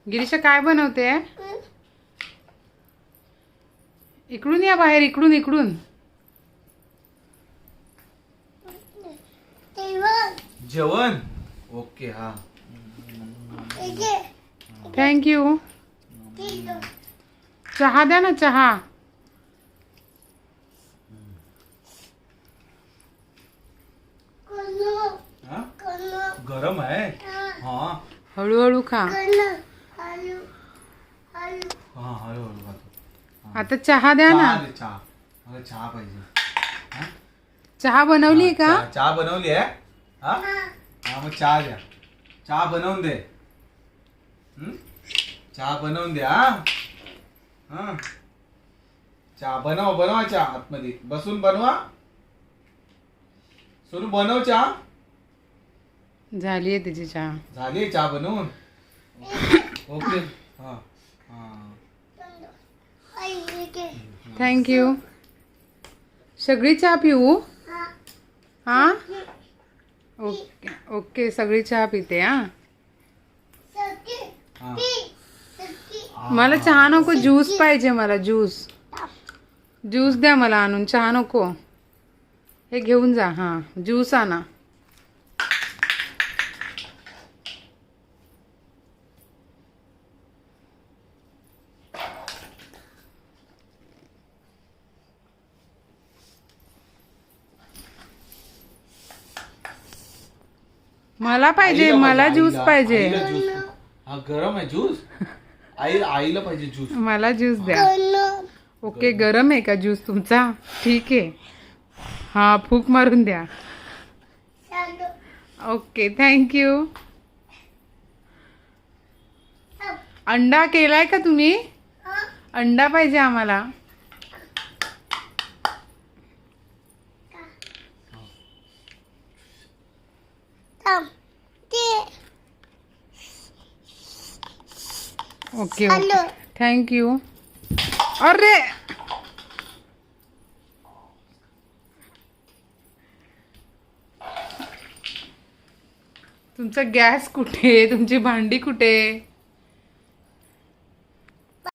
गिरीशा काय बनवते? इकडून या बाहेर, इकडून इकडून. जेवण. ओके. हा. थँक्यू. चहा द्या ना, चहा. हा? गरम आहे. हा. हळूहळू खा. हा, हळूहळू खातो. आता चहा द्या ना. चहा दे, चहा. मला चहा पाहिजे. हा? चहा बनवली आहे का? चहा बनवली आहे. हा, हा, मग चहा द्या. चहा बनवून दे. चहा बनवून द्या. हा, चहा बनवा चहा आतमध्ये बसून बनवा. सोनू बनव चहा. झाली आहे त्याची चहा. झाली चहा बनवून. ओके. हा, हा. थँक्यू. सगळी चहा पिऊ? हा, ओके ओके. सगळी चहा पिते. हा, हा. मला चहा नको, ज्यूस पाहिजे. मला ज्यूस द्या मला आणून. चहा नको. हे घेऊन जा. हा, ज्यूस आणा. मला पाहिजे, मला ज्यूस पाहिजे. हा, गरम आहे ज्यूस. आईला पाहिजे ज्यूस. मला ज्यूस द्या. ओके, गरम आहे का ज्यूस तुमचा? ठीक आहे. हा, फूक मारून द्या. Okay, thank you. अंडा केलाय का तुम्ही? अंडा पाहिजे आम्हाला. Okay okay, thank you. अरे, तुमचा गॅस कुठे? तुमची भांडी कुठे?